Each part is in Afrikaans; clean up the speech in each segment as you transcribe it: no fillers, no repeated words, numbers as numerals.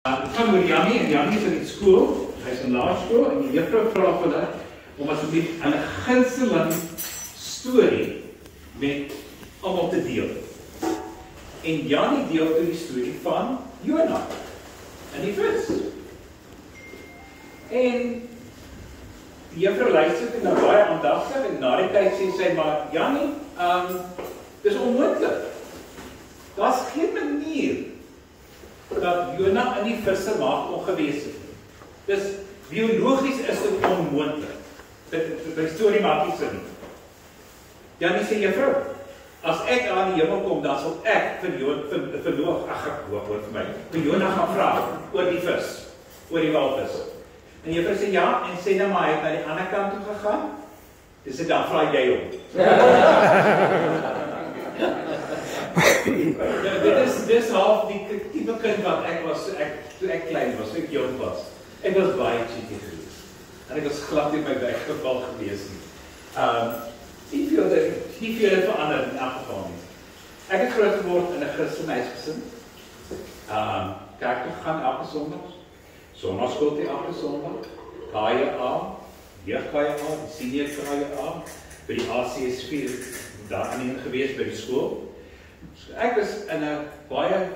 Het gaan oor Jannie, en Jannie is in die skool, hy is in laerskool, en die juffrou vra vir hulle om asseblief 'n gunsteling storie met almal te deel. En Jannie deel toe die storie van Jona en die vis. En die juffrou luister toe na baie aandagtig en na die tyd sê sy, maar Jannie, dis onmoontlik. Daar's geen manier dat Jona in die vis se maag kon gewees het. Dis biologies is dit onmoontlik. Die storie maak nie sin nie. Jannie sê, juffrou, as ek aan die hemel kom, dan sal ek vir Jona gaan vra oor die vis, oor die walvis. En juffrou sê ja, en sê nou maar hy het na die ander kant toe gegaan. Dis dit, dan vra jy hom. Dis half die tipe kind wat ek was, toe ek klein was, toe ek jong was. Ek was baie cheeky geweest. En ek was glad in my weggeval geweest nie. Nie veel het verander in elk geval nie. Ek het groot geword in 'n Christelike huisgesin. Kerk toe gaan elke Sondag. Sonnaarskool toe elke Sondag. KJA, jeug-KJA, senior KJA, by die ACSV daar in gewees by die skool. So ek was in 'n baie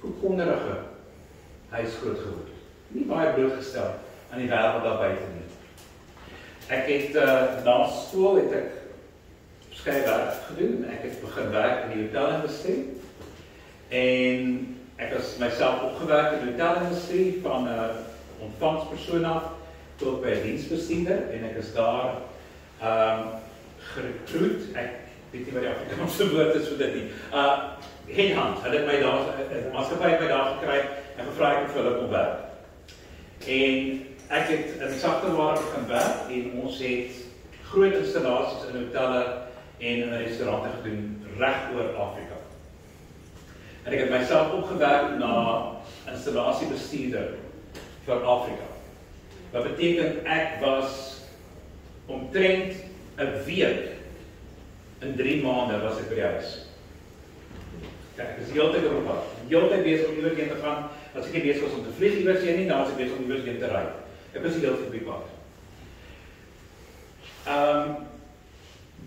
koekonderige huis groot geword. Nie baie blootgestel aan die wêreld daar buite nie. Ek het na skool het ek verskeie werk gedoen. Ek het begin werk in die hotelindustrie. En ek was myself opgewerk in die hotelindustrie van 'n ontvangspersoon af tot by 'n diensbestuurder en ek is daar gerekruut. Ek weet nie wat die Afrikaanse woord is vir dit nie. Headhunt. Hulle het my daar, maatskappy het my daar gekry en gevra ek vir hulle kom werk. En ek het in sagteware begin werk en ons het groot installasies in hotelle en in restaurante gedoen reg oor Afrika. En ek het myself opgewerk na installasiebestuurder vir Afrika. Wat beteken ek was omtrent 'n week in 3 maande was ek by die huis. Kijk, ek is die hele tyd op pad. Die hele tyd besig om iewers heen te gaan. As ek nie besig was om te vlieg iewers heen nie, dan was ek besig om iewers heen te ry. Ek was die hele tyd op die pad.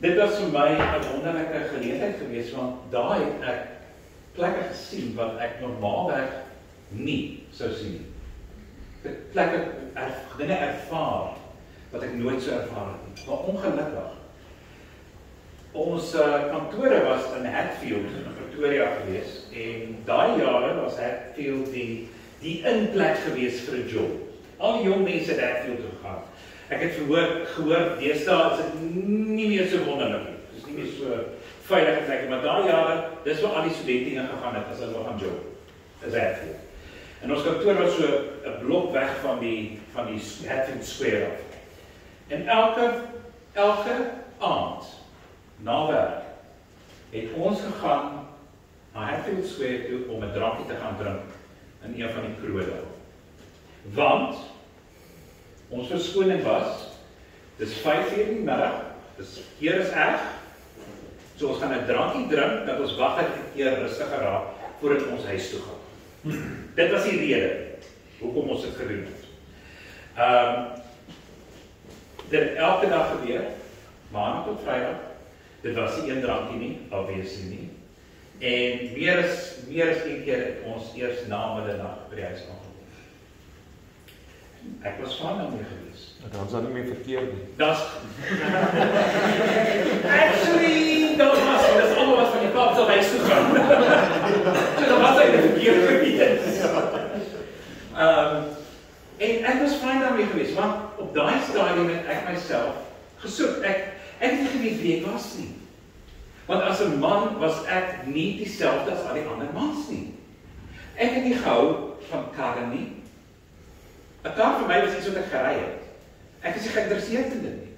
Dit was vir my 'n wonderlike geleentheid geweest, want daar het ek plekke gesien wat ek normaalweg nie sou sien nie. Ek het plekke, dinge ervaar wat ek nooit so ervaar het nie. Maar ongelukkig. Ons kantore was in Hatfield in Pretoria gewees en daai jare was Hatfield die inplek gewees vir 'n job. Al die jong mense het Hatfield toe gegaan. Ek het gehoor deesdae is dit nie meer so wonderlik nie. Dit is nie meer so veilige plek, maar daai jare, dis waar al die studente gegaan het as hulle wil gaan job. Dis Hatfield. En ons kantoor was so 'n blok weg van die Hatfield Square af. En elke aand na werk het ons gegaan na Hatfield Square toe om 'n drankie te gaan drink in een van die kroë daar. Want ons verskoning was, dis 5:00 in die middag, dis hier is erg, so ons gaan 'n drankie drink, dat ons wag dat die keer rustiger raak, voordat ons huis toe gaan. Dit was die rede, hoekom ons dit gedoen het. Dit het elke dag gebeur, maandag tot vrydag, dit was nie een drankie nie, obviously nie, en meer as een keer het ons eers na middernacht by die huis aangekom. Ek was van daarmee gewees. Dan is dat nie meer verkeerd nie. Actually, dat is allemaal wat van die Kaapse huis toe gaan. So dat was eigenlijk verkeerd gewees. En ek was fyn daarmee gewees, want op daai stadium het ek myself gesoek. Ek het nie geweet wie ek was nie. Want as 'n man was ek nie dieselfde as al die ander mans nie. Ek het nie gehou van karre nie. 'n Kar vir my was iets wat ek gery het. Ek is nie geïnteresseerd in dit nie.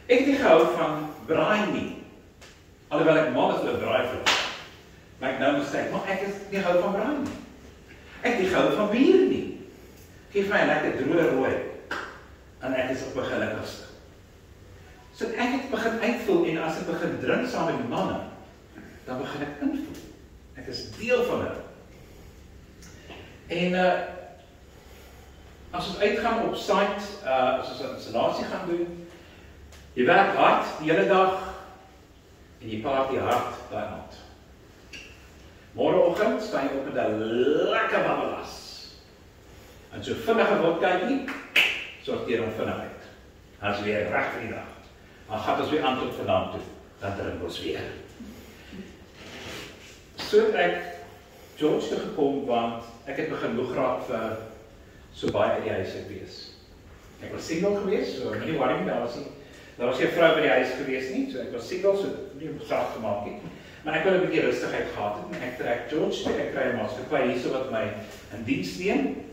Ek het nie gehou van braai nie. Alhoewel ek mal is oor braai vir. Maar ek nou mistake, maar ek is nie gehou van braai nie. Ek het nie gehou van bier nie. Geef my 'n lekker droë rooi. En ek is op my gelukkigste. So ek het begin uitvoel en as ek begin drink saam met die manne, dan begin ek invoel. Ek is deel van hulle. En as ons uitgaan op site, as ons 'n installasie gaan doen, jy werk hard die hele dag en jy party hard daai aand. Môreoggend staan jy op met 'n lekker babbelas. En so vinnige wildkykie, sorteer hom vinnig uit. Dan is weer reg vir die dag. Dan gaan ons weer aan tot vanaand toe, dan drink ons weer. So het ek George toe gekom, want ek het begin loeg raak vir so baie uit die huis uit wees. Ek was single gewees, so nie worry nie, daar was nie 'n vrou by die huis gewees nie, so ek was single, so nie saak gemaak nie. Maar ek wil 'n bietjie rustigheid gehad het, en ek trek George toe, ek kry 'n maatskappy hierso wat my in diens neem,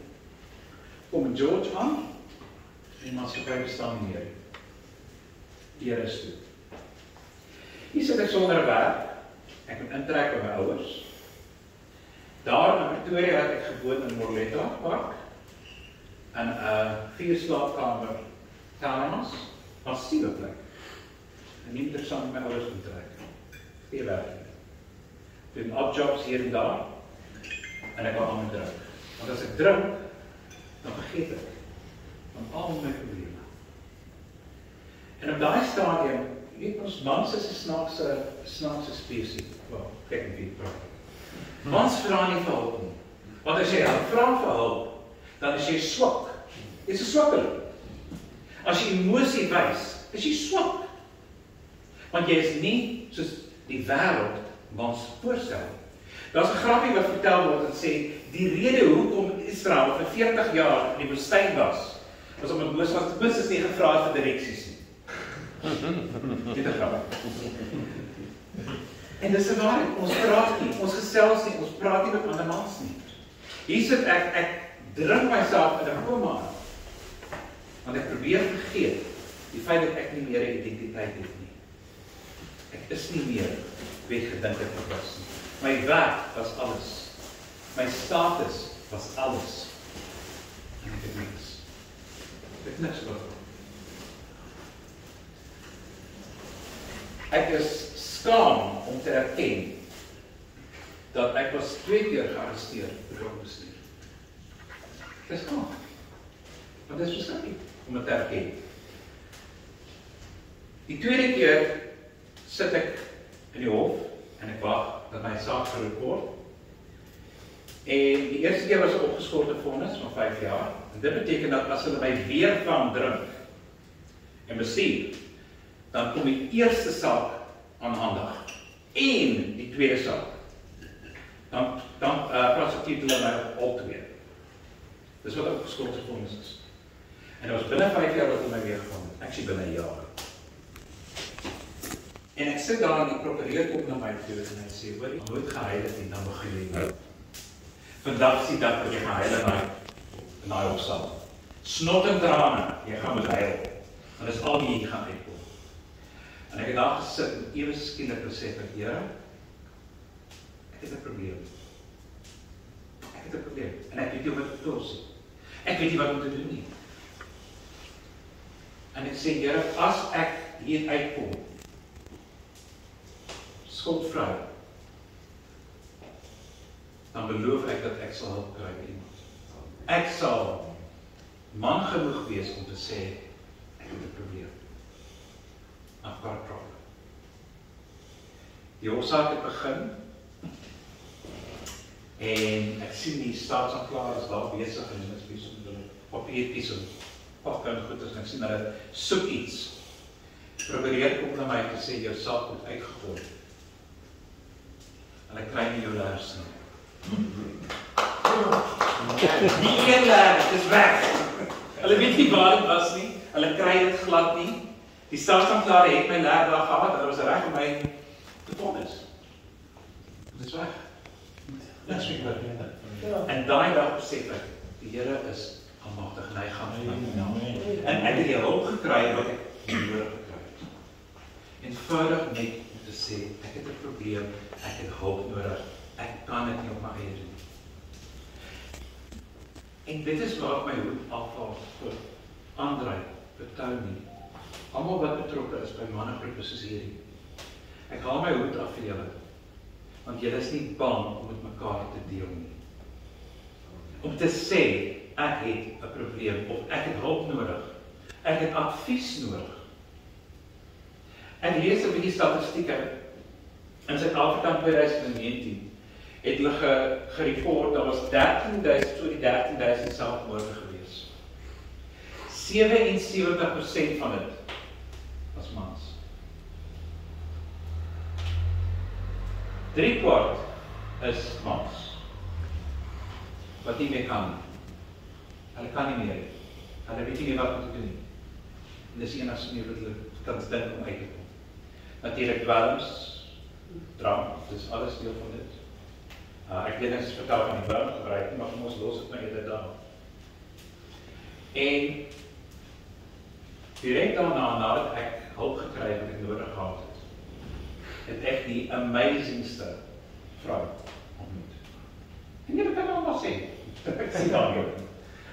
kom George aan, die maatskappy bestaan nie meer. Hier is toe. Hier sit ek sonder 'n werk, ek moet intrek by my ouers. Daar in Pretoria het ek gewoon in Morletta Park, in 'n 4-slaapkamer townhouse, massiewe plek. En nie moet ek saam met my ouers moet trek. Veel werk. Doen odd jobs hier en daar, en ek wil aan my drink. Want as ek drink, dan vergeet ek van al my probleme. En op daai stadium, jy weet, ons mans is 'n snaakse spesie. Wel, kyk net wie praat. Mans vra nie vir hulp nie. Want as jy vra vir hulp, dan is jy swak. Jy's 'n swakkeling. As jy emosie wys, is jy swak. Want jy is nie soos die wêreld mans voorstel. Daar's 'n grappie wat vertel word en sê, die rede hoekom Israel vir 40 jaar in die woestyn was omdat Moses nie gevra het vir direksies nie. Dit is grappig. En dis 'n waarheid, ons praat nie, ons gesels nie, ons praat nie met ander mans nie. Hier sit ek drink myself in 'n koma aan. Want ek probeer vergeet die feit dat ek nie meer 'n identiteit het nie. Ek is nie meer wie ek gedink het ek was nie. My werk was alles. My status was alles. En ek het niks. Ek het niks oor. Ek is skaam om te erken dat ek was 2 keer gearresteer vir dronkenbestuur. Ek is skaam. Want dit is verskriklik om dit te erken. Die tweede keer sit ek in die hof en ek wag dat my saak geroep word. En die eerste keer was 'n opgeskorte vonnis van 5 jaar. En dit beteken dat as hulle my weer van drink en bestuur, dan kom die eerste saak aanhandig en die tweede saak. Dan prosekuteer hulle my op al twee. Dis wat opgeskorte vonnis is. En dit was binne 5 jaar wat hulle my weer gevang het. Actually binne 'n jaar. En ek sit daar en die prokureur kom na my toe en hy sê, hoor, jy nooit gehuil het en dan begin jy nou. Vandag sien dat jy gaan huil in daai hofsaal. Snot en trane, jy gaan moet huil. En dis al wie jy gaan uitkom. En ek het daar gesit en ewe skielik besef ek, Here, ek het 'n probleem. Ek het 'n probleem. En ek weet nie wat te los. Ek weet nie wat om te doen nie. En ek sê, Here, as ek hier uitkom, skuldvry, dan beloof ek dat ek sal hulp kry by iemand. Ek sal man genoeg wees om te sê, ek het 'n probleem. I've got a problem. Die hofsaak het begin, en ek sien die staatsanklaer is daar besig en hulle is besig met hulle papiertjies en pakke en goeders, en ek sien hulle soek iets. Probeer kom na my te sê, jou saak word uitgegooi. Hulle kry nie jou leers nie. Die een leer, dit is weg. Hulle weet nie waar dit was nie. Hulle kry dit glad nie. Die staatsanklaer het my leer daar gehad, hulle was reg om my te vonnis. Dit is weg. En daai dag besef ek, die Here is almagtig en hy gaan vir my. En ek het die hulp gekry wat ek nodig gekry het. Eenvoudig net om te sê, ek het 'n probleem, ek het hulp nodig, ek kan dit nie op my eie doen. En dit is waar my hoed afval vir Andrei, vir Tony, almal wat betrokke is by mannegroepe soos hierdie. Ek haal my hoed af vir julle, want julle is nie bang om met mekaar te deel nie. om te sê, ek het 'n probleem, of ek het hulp nodig. Ek het advies nodig. Ek lees 'n bietjie statistieke. In Suid-Afrika in 2019 het hulle gereport, daar was 13.000 selfmoorde gewees. 77% van dit was mans. 3/4 is mans. Wat nie meer kan. Hulle kan nie meer. Hulle weet nie wat om te doen nie. En dis die enigste manier wat hulle kan dink om uit te kom. Natuurlik dwelms, drank, dis alles deel van dit. Ek weet niks vertel van die dwelmgebruik, maar kom ons los dit maar eerder daar. En direk daarna, nadat ek hulp gekry het wat ek nodig gehad het ek die amazingste vrou ontmoet. En jy kan nou maar sê, ek sê daar nie.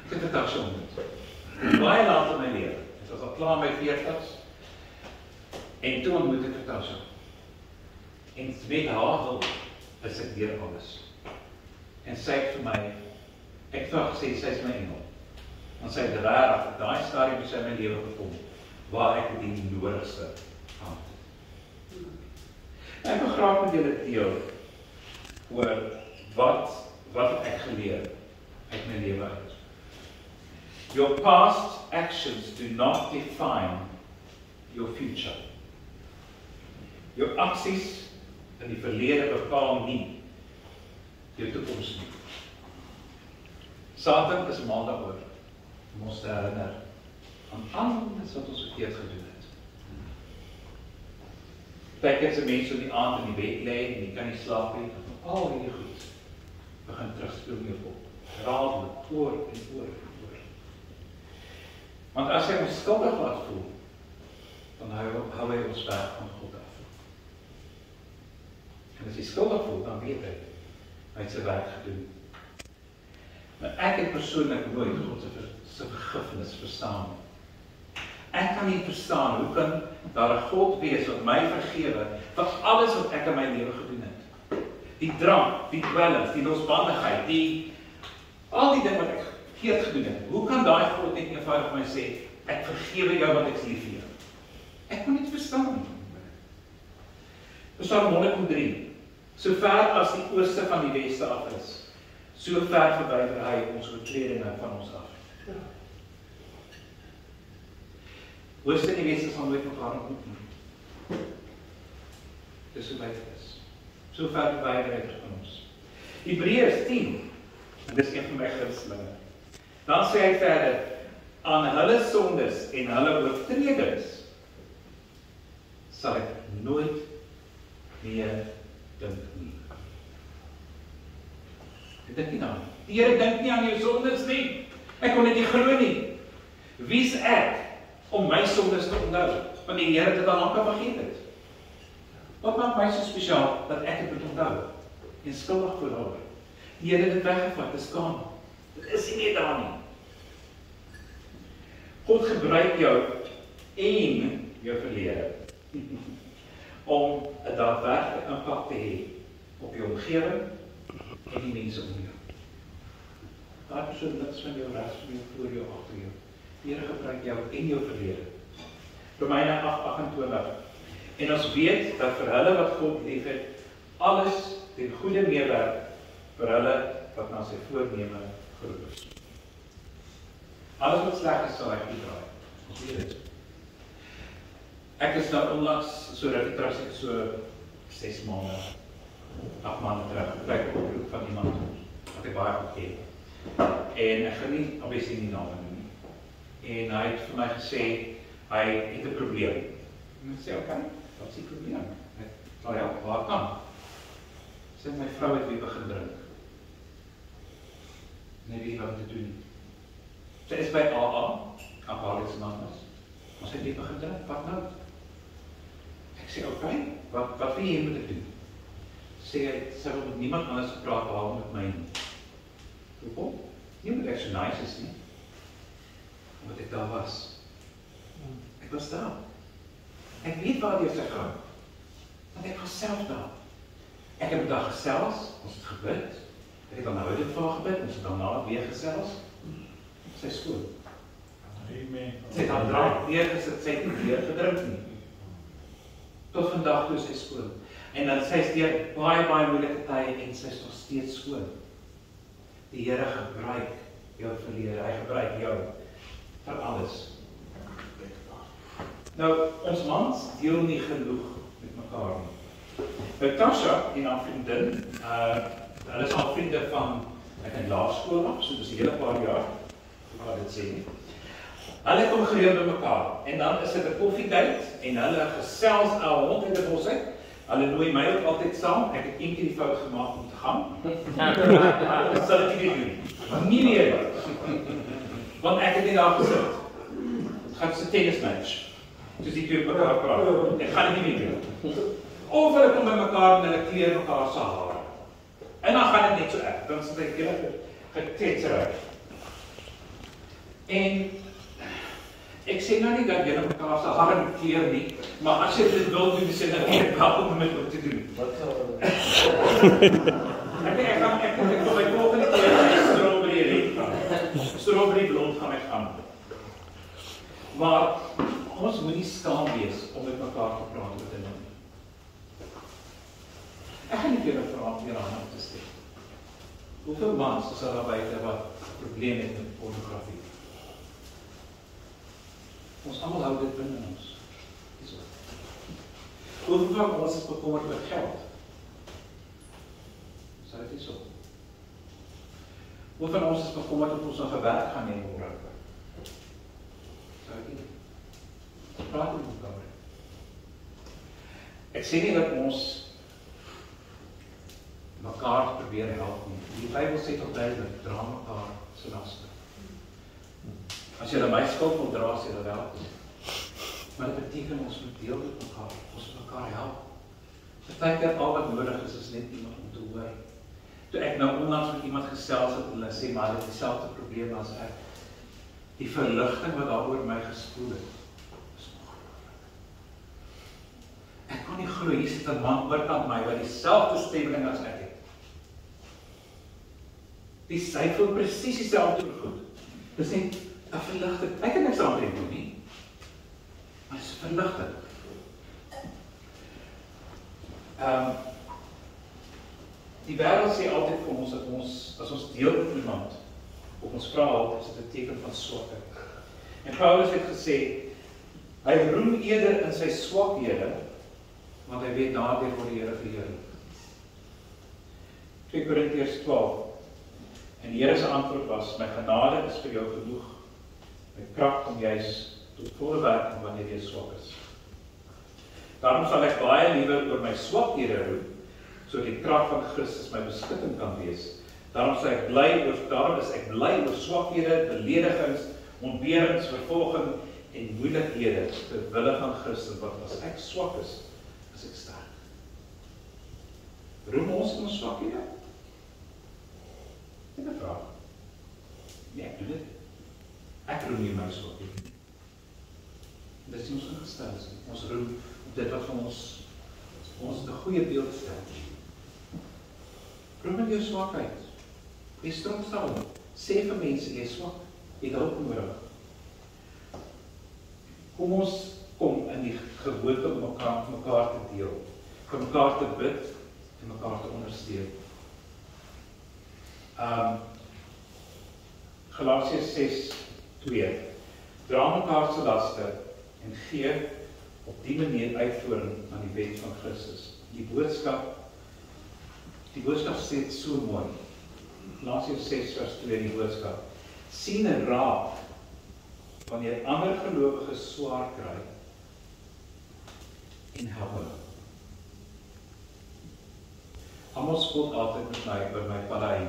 Ek het 'n dag so ontmoet. Baie laat in my lewe. Ek was al klaar met 40's. En toe ontmoet ek Natasha. En met haar hulp is ek deur alles. En sy het vir my, ek het vir gesê, sy is my engel. Want sy het regtig, daai stadium het sy in my lewe gekom, waar ek die nodigste gehad het. Ek wil graag met julle deel oor wat ek geleer uit my lewe uit. Your past actions do not define your future. Jou aksies in die verlede bepaal nie jou toekoms nie. Satan is mal daaroor om ons te herinner aan alles wat ons verkeerd gedoen het. Partykeer is 'n mens so die aand in die bed lê en jy kan nie slaap nie, al hierdie goed begin terugspeel in jou kop. Herhaaldelik, oor en oor en oor. Want as jy ons skuldig laat voel, dan hou hy ons weg van God af. En as jy skuldig voel, dan weet hy het sy werk gedoen. Maar ek het persoonlik nooit God se vergifnis verstaan. Ek kan nie verstaan, hoe kan daar 'n God wees wat my vergewe vir alles wat ek in my lewe gedoen het. Die drank, die dwelms, die losbandigheid, al die dinge wat ek verkeerd gedoen het. Hoe kan daai God net eenvoudig vir my sê, ek vergewe jou want ek is lief vir jou? Ek kon nie verstaan nie. Psalm 103. So ver as die ooste van die weste af is, so ver verwyder hy ons oortredinge van ons af. Ooste en die weste sal nooit mekaar ontmoet nie. Dis hoe wyd dit is. So ver verwyder hy van ons. Hebreërs 10, en dis een van my gunstelinge. Dan sê hy verder, aan hulle sondes en hulle oortredings sal ek nooit meer dink nie. Ek dink nie aan. Die Here dink nie aan jou sondes nie. Ek kon dit nie glo nie. Wie's ek om my sondes te onthou? Want die Here het dit al lank vergeet het. Wat maak my so spesiaal dat ek dit moet onthou? En skuldig voel daaroor. Die Here het dit weggevat, dit is gaan. Dit is nie meer daar nie. God gebruik jou en jou verlede om 'n daadwerklike impak te hê op jou omgewing en die mense om jou. Daai persoon niks van jou regs van jou voor jou agter jou. Die Here gebruik jou en jou verlede. Romeine 8:28. En ons weet dat vir hulle wat God liefhet, alles ten goeie meewerk vir hulle wat na sy voorneme geroep is. Alles wat sleg is, sal ek nie draai. Ons weet dit. Ek is nou onlangs, so terug, so 6 maande, 8 maande terug, kyk op 'n oproep van iemand wat ek baie goed ken. En ek gaan nie, obviously nie name noem nie. En hy het vir my gesê, hy het 'n probleem. En ek sê, okay, wat is die probleem? Ek sal help, waar kan? Sê, my vrou het weer begin drink. Nee, weet wat te doen. Sy is by AA, Alcoholics Anonymous. Ons het weer begin drink, wat nou? Ek sê, okay, wat wil jy moet ek doen? Sê hy, sy wil met niemand anders praat behalwe met my nie. Hoekom? Nie omdat ek so nice is nie. Omdat ek daar was. Ek was daar. Ek weet waar die sy gaan. Want ek was self daar. Ek het 'n dag gesels, ons het gebid, Ek het dan nou dit vir haar gebid, en sy dan na weer gesels. Sy is skoon. Sy het haar drank weer gesit, sy het nie weer gedrink nie. Tot vandag toe sy skoon. En dan sy is deur baie moeilike tye en sy is nog steeds skoon. Die Here gebruik jou verlede, hy gebruik jou vir alles. Nou, ons mans deel nie genoeg met mekaar nie. Nou, Tasha en haar vriendin, hulle is al vriende van, ek in laerskool af, so dis 'n hele paar jaar, ek kan dit sê nie. Hulle kom gereeld by mekaar, en dan is dit 'n koffiedייט, en hulle gesels al rond in die bos uit. Hulle nooi my ook altyd saam, ek het eendag die fout gemaak om te gaan. Ek sal dit nie doen. Nie meer. Want ek het nie daar gesit. Het gaan so 'n tennismatch. Soos die twee mekaar praat. Ek gaan dit nie meer doen. Of hulle kom by mekaar en hulle kleer mekaar se hare. En dan gaan dit net so erg. Dan sit ek hele getetserig. En ek sê nou nie dat julle mekaar se hare moet kleer nie, maar as jy dit wil doen, sê dan ek welkom om dit ook te doen. Wat sal ek kom by volgende keer strawberry red gaan. Strawberry blond gaan ek gaan. Maar ons moet nie skaam wees om met mekaar te praat oor dit. Ek gaan nie vir julle vra om hieraan op te stel. Hoeveel mans is daar buite wat probleme het met pornografie? Ons almal hou dit binne ons. Dis so. Hoeveel van ons is bekommerd oor geld? Sal dit nie so? Hoeveel van ons is bekommerd of ons nog 'n werk gaan hê môre? Sal dit nie? Praat met mekaar. Ek sê nie dat ons mekaar probeer help nie. Die Bybel sê tot duidelik, dra mekaar se laste. As jy my skuld wil dra, sê dit wel. Maar dit beteken ons moet deel met mekaar, ons moet mekaar help. Partykeer al wat nodig is net iemand om te hoor. Toe ek nou onlangs met iemand gesels het en hulle sê maar hulle het dieselfde probleem as ek. Die verligting wat daaroor my gespoel het. Is ongelooflik. Ek kon nie glo hier sit 'n man oorkant my wat dieselfde stemming as ek het. Die sy voel presies dieselfde goed. Dis net 'n verligting. Ek het niks aan doen nie. Maar dit is verligting. Die wêreld sê altyd vir ons dat as ons deel met iemand of ons vra hulp, is dit 'n teken van swakheid. En Paulus het gesê, hy roem eerder in sy swakhede, want hy weet daardeur word die Here verheerlik. 2 Korintiërs 12. En die Here se antwoord was, my genade is vir jou genoeg, my krag kom juis tot volle werking wanneer jy swak is. Daarom sal ek baie liewer oor my swakhede roem, sodat die krag van Christus my beskutting kan wees. Daarom is ek bly oor swakhede, beledigings, ontberings, vervolging en moeilikhede ter wille van Christus, want as ek swak is ek sterk. Roem ons in ons swakhede? Dit is 'n vraag. Nee, ek doen dit. Ek roem nie my swakhede. Dit is nie ons ingestel is nie. Ons roem op dit wat van ons 'n goeie beeld stel. Roem met jou swakheid. Jy stroomstel. Sê vir mense, jy is swak. Jy het hulp nodig. Kom ons kom in die gewoonte om mekaar te deel. Vir mekaar te bid en mekaar te ondersteun. Galasiërs 6:2. Dra mekaar se laste en gee op die manier uitvoering aan die wet van Christus. Die boodskap sê dit so mooi. Galasiërs 6:2 die boodskap. Sien en raak wanneer ander gelowiges swaar kry en help hulle. Almal spot altyd met my oor my parai.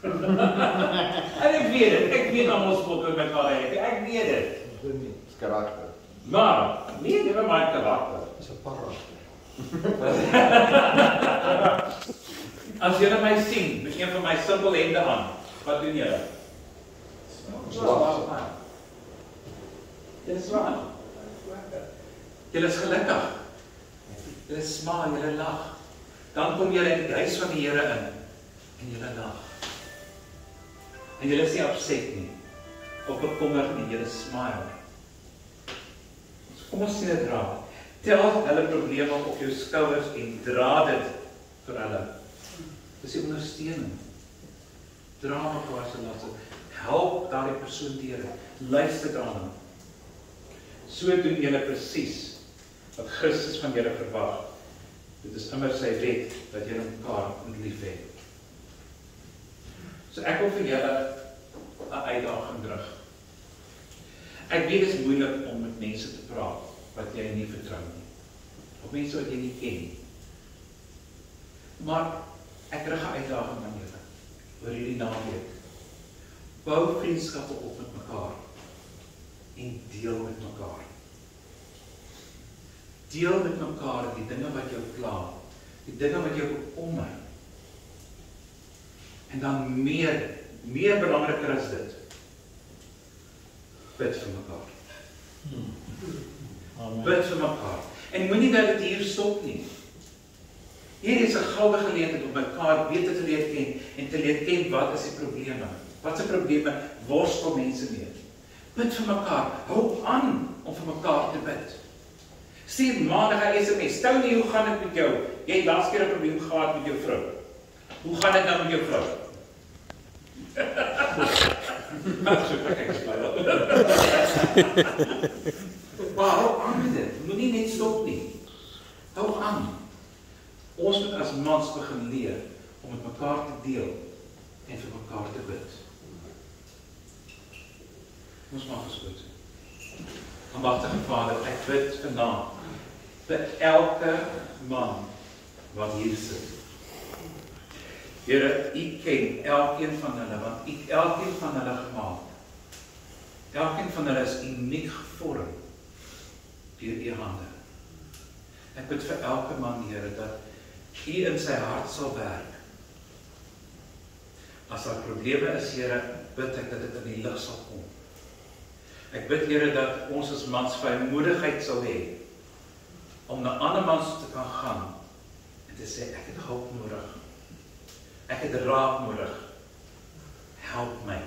En ek weet almal spot oor my parai. Ek weet dit. Dis karakter. Maar, nie never mind karakter. Dis 'n para. As julle my sien, met een van my simpel hemde aan, wat doen julle? Dit is waar. Julle is gelukkig. Julle smaal, julle lag. Dan kom julle in die huis van die Here in. En julle lag. En julle is nie upset nie, of bekommerd nie, julle smile. Kom ons sien dit raak. Tel hulle probleme op jou skouers en dra dit vir hulle. Dis die ondersteuning. Dra mekaar se laste. Help daardie persoon deur. Luister daarna. So doen julle presies wat Christus van julle verwag. Dit is immer sy wet dat julle mekaar moet lief hê. So ek wil vir julle 'n uitdaging terug. Ek weet dit is moeilik om met mense te praat wat jy nie vertrou nie. Of mense wat jy nie ken nie. Maar ek rig 'n uitdaging aan julle oor hierdie naweek. Bou vriendskappe op met mekaar en deel met mekaar. Deel met mekaar die dinge wat jou pla, die dinge wat jou bekommer. En dan meer belangriker as dit, bid vir mekaar. Bid vir mekaar. En moenie dat dit hier stop nie. Hier is 'n goue geleentheid om mekaar beter te leer ken en te leer ken wat is die probleme. Wat se probleme worstel mense mee? Bid vir mekaar. Hou aan om vir mekaar te bid. Stuur maandag 'n SMS. Stel nie, hoe gaan dit met jou? Jy het laas keer 'n probleem gehad met jou vrou. Hoe gaan dit nou met jou vrou? Maar hou aan met dit. Moenie net stop nie. Hou aan. Ons moet as mans begin leer om met mekaar te deel en vir mekaar te bid. Ons mag gespreek. Almagtige Vader, ek bid vanaand vir elke man wat hier sit. Here, U ken elkeen van hulle, want U het elkeen van hulle gemaak. Elkeen van hulle is uniek gevorm deur U hande. Ek bid vir elke man, Here, dat U in sy hart sal werk. As daar probleme is, Here, bid ek dat dit in die lig sal kom. Ek bid, Here, dat ons as mans vrymoedigheid sal hê om na ander mans te kan gaan en te sê, ek het hulp nodig. Ek het raad nodig. Help my.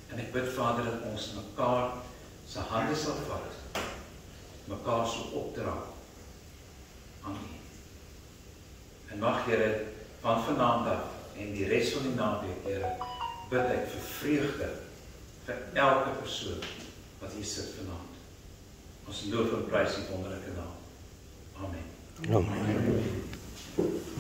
En ek bid, Vader, dat ons mekaar se hande sal vat, mekaar sal opdra aan U. En mag, Here, van vanaand af en die res van die naweek, Here, bid ek vir vreugde vir elke persoon wat hier sit vanaand. Ons loof en prys die wonderlike naam. Amen. Amen.